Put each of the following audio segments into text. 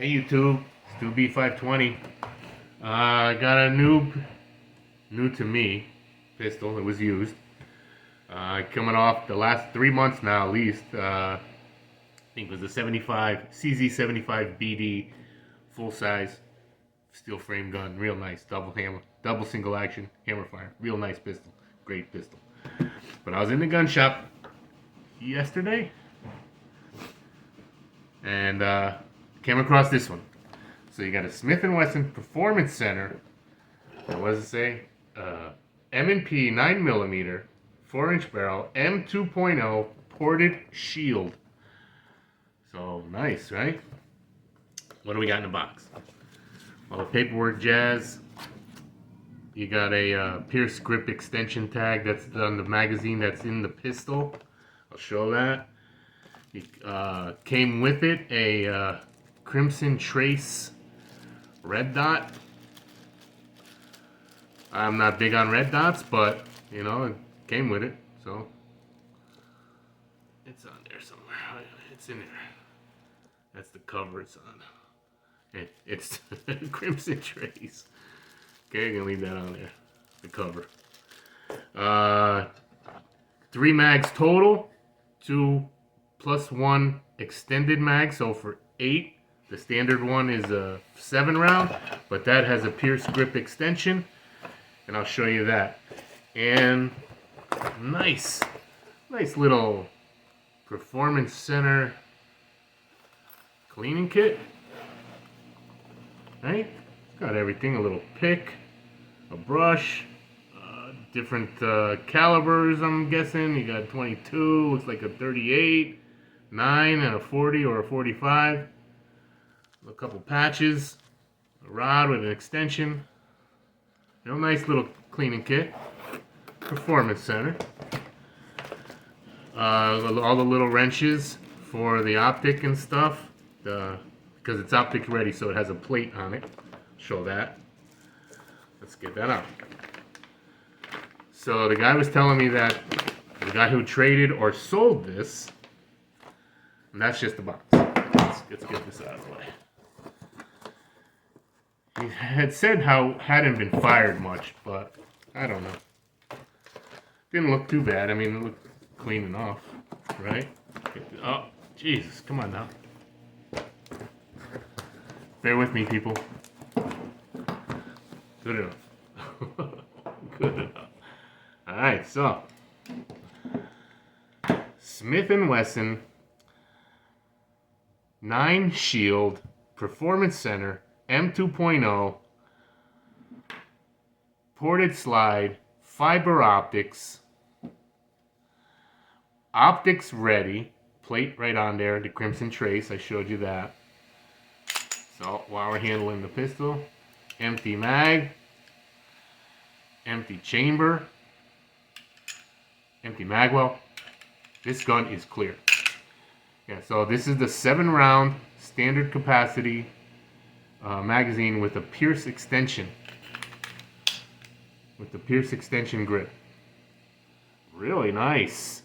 Hey YouTube, Stu B520. I got a new to me pistol. It was used. Coming off the last 3 months now at least. I think it was the 75 CZ75 BD full size steel frame gun. Real nice, double hammer, double single action hammer fire. Real nice pistol, great pistol. But I was in the gun shop yesterday and came across this one. So you got a Smith & Wesson Performance Center. And what does it say? M&P 9mm 4-inch barrel M2.0 ported shield. So nice, right? What do we got in the box? Well, the paperwork jazz. You got a Pierce grip extension tag that's on the magazine that's in the pistol. I'll show that. It came with it a Crimson Trace red dot. I'm not big on red dots, but you know, it came with it, so it's on there somewhere. It's in there. That's the cover it's on. It's Crimson Trace. Okay, I'm gonna leave that on there. The cover. 3 mags total. 2 plus 1 extended mag, so for 8. The standard one is a 7 round, but that has a Pierce grip extension, and I'll show you that. And nice little Performance Center cleaning kit, right? Got everything, a little pick, a brush, different calibers, I'm guessing. You got 22, looks like a 38, 9, and a 40 or a 45. A couple patches, a rod with an extension. Real nice little cleaning kit. Performance Center. All the little wrenches for the optic and stuff. Because it's optic ready, so it has a plate on it. Show that. Let's get that out. So the guy was telling me that the guy who traded or sold this, and that's just the box. Let's get this out of the way. He had said how hadn't been fired much, but I don't know. Didn't look too bad. I mean, it looked clean enough, right? Oh, Jesus, come on now. Bear with me, people. Good enough. Good enough. All right, so Smith & Wesson 9 Shield Performance Center M2.0 ported slide, fiber optics, optics ready, plate right on there, the Crimson Trace, I showed you that. So while we're handling the pistol, empty mag, empty chamber, empty magwell. This gun is clear. Yeah, so this is the 7 round standard capacity magazine with a Pierce extension. With the Pierce extension grip. Really nice.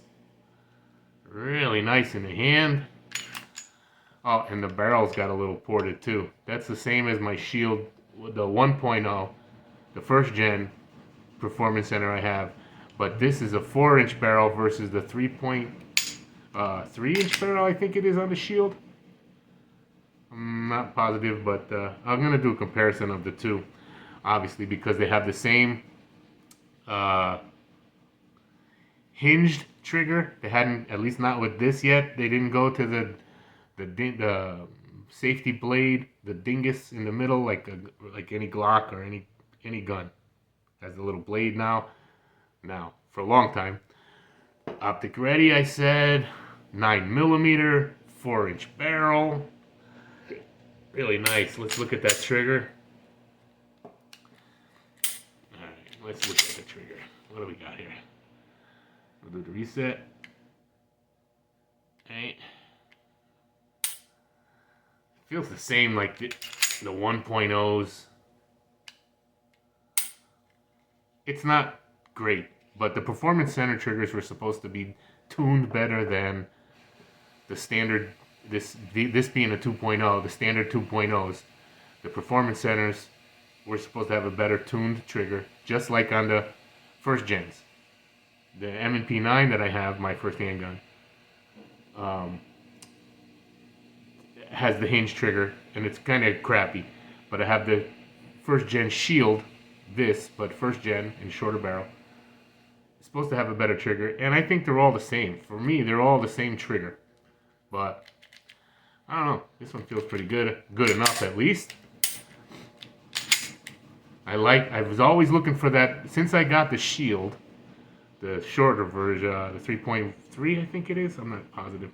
Really nice in the hand. Oh, and the barrel's got a little ported too. That's the same as my Shield, the 1.0, the first gen Performance Center I have. But this is a 4-inch barrel versus the 3.3-inch barrel I think it is on the Shield. I'm not positive, but I'm going to do a comparison of the two. Obviously, because they have the same hinged trigger. They hadn't, at least not with this yet. They didn't go to the safety blade, the dingus in the middle, like any Glock or any gun. Has a little blade now. Now, for a long time. Optic ready, I said. 9mm, 4-inch barrel. Really nice. Let's look at that trigger. Alright, let's look at the trigger. What do we got here? We'll do the reset. Okay. Feels the same like the 1.0s. It's not great, but the Performance Center triggers were supposed to be tuned better than the standard this being a 2.0, the standard 2.0s, the performance centers, we're supposed to have a better tuned trigger, just like on the first gens. The M&P9 that I have, my first handgun, has the hinge trigger, and it's kind of crappy. But I have the first gen Shield, but first gen and shorter barrel. It's supposed to have a better trigger, and I think they're all the same. For me, they're all the same trigger. But I don't know. This one feels pretty good enough at least. I was always looking for that since I got the Shield, the shorter version, the 3.3 I think it is. I'm not positive.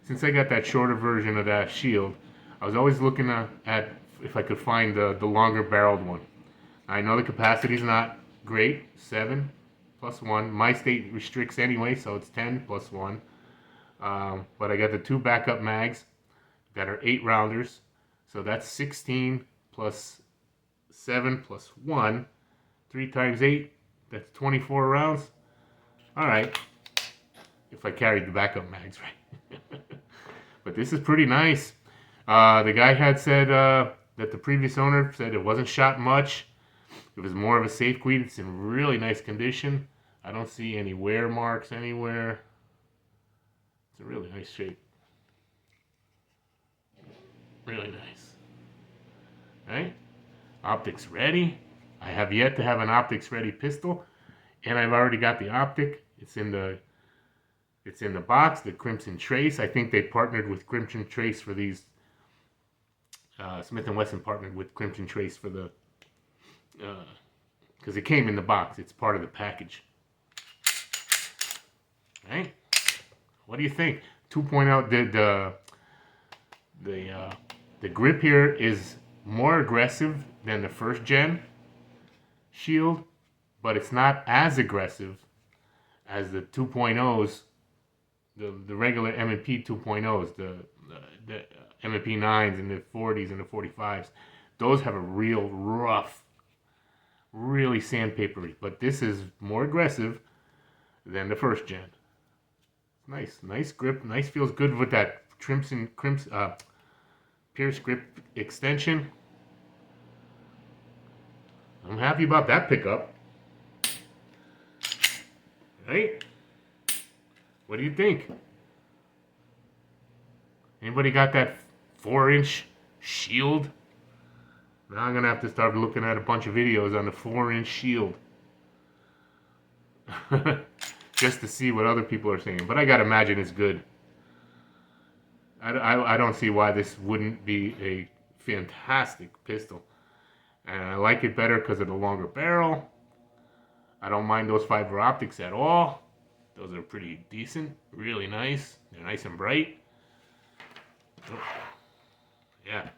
Since I got that shorter version of that Shield, I was always looking at if I could find the longer barreled one. I know the capacity's not great, 7 plus 1. My state restricts anyway, so it's 10 plus 1. But I got the 2 backup mags that are 8 rounders, so that's 16 plus 7 plus 1. 3 times 8, that's 24 rounds. Alright, if I carried the backup mags right. But this is pretty nice. The guy had said that the previous owner said it wasn't shot much. It was more of a safe queed. It's in really nice condition. I don't see any wear marks anywhere. It's a really nice shape. Really nice. Right? Optics ready. I have yet to have an optics ready pistol, and I've already got the optic. It's in the box, the Crimson Trace. I think they partnered with Crimson Trace for these. Smith & Wesson partnered with Crimson Trace for the, because it came in the box. It's part of the package. Right? What do you think? 2.0, the grip here is more aggressive than the first gen Shield, but it's not as aggressive as the 2.0s, the regular M&P 2.0s, the M&P9s and the 40s and the 45s. Those have a real rough, really sandpapery, but this is more aggressive than the first gen. Nice grip, feels good with that crimson Pierce grip extension. I'm happy about that pickup. Right? What do you think? Anybody got that 4-inch Shield? Now I'm gonna have to start looking at a bunch of videos on the 4-inch Shield. Just to see what other people are saying. But I gotta imagine it's good. I don't see why this wouldn't be a fantastic pistol. And I like it better because of the longer barrel. I don't mind those fiber optics at all. Those are pretty decent, really nice. They're nice and bright. Yeah.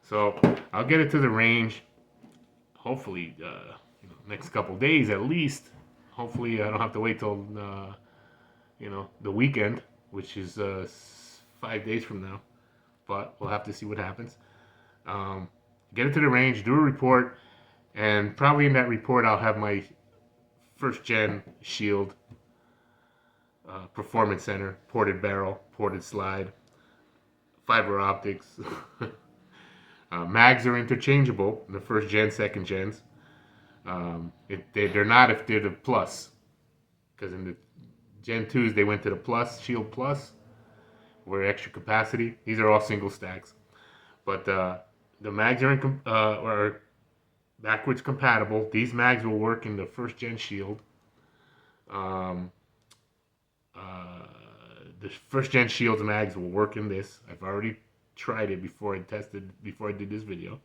So I'll get it to the range. Hopefully, next couple days at least. Hopefully, I don't have to wait till the weekend, which is 5 days from now. But we'll have to see what happens. Get it to the range, do a report, and probably in that report I'll have my first gen Shield, performance center, ported barrel, ported slide, fiber optics. Mags are interchangeable, the first gen, second gens. They're not if they're the plus, because in the Gen 2s they went to the plus, Shield Plus, where extra capacity. These are all single stacks, but the mags are backwards compatible. These mags will work in the first gen Shield. The first gen Shield's mags will work in this. I've already tried it before I did this video.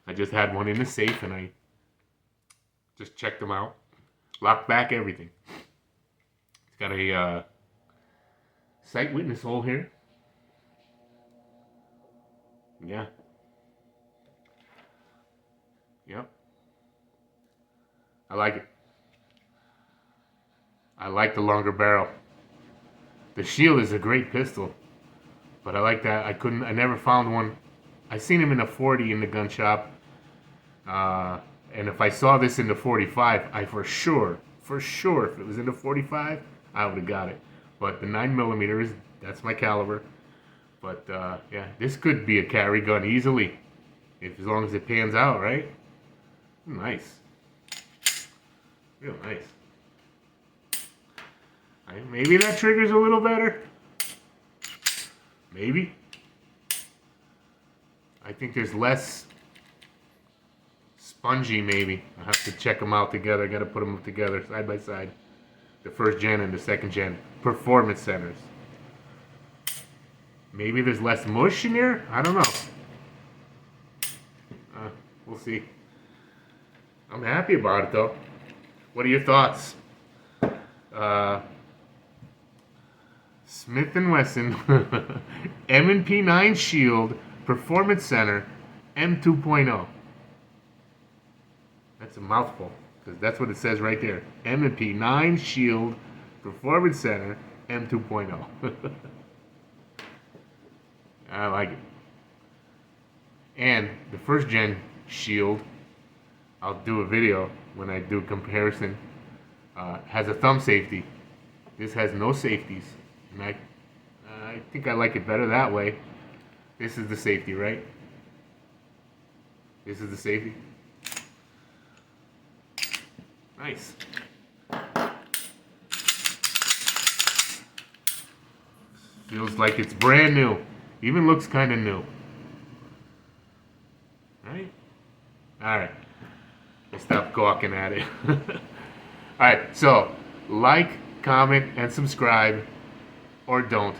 I just had one in the safe and I just checked them out. Locked back everything. It's got a sight witness hole here. Yeah. Yep. I like it. I like the longer barrel. The Shield is a great pistol, but I like that. I never found one. I seen him in a 40 in the gun shop, and if I saw this in the 45, I for sure, if it was in the 45, I would have got it. But the 9mm that's my caliber. But yeah, this could be a carry gun easily, as long as it pans out, right? Nice, real nice. Maybe that trigger's a little better. Maybe. I think there's less spongy. Maybe I have to check them out together. I got to put them together side by side. The first gen and the second gen performance centers. Maybe there's less mush in here. I don't know. We'll see. I'm happy about it though. What are your thoughts? Smith & Wesson M&P9 Shield Performance Center M2.0. That's a mouthful, because that's what it says right there. M&P9 Shield Performance Center M2.0. I like it. And the first gen Shield, I'll do a video when I do comparison, has a thumb safety. This has no safeties. And I think I like it better that way. This is the safety, right? This is the safety. Nice. Feels like it's brand new. Even looks kind of new. Right? Alright. Let's stop gawking at it. Alright, so like, comment, and subscribe. Or don't.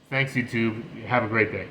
Thanks, YouTube. Have a great day.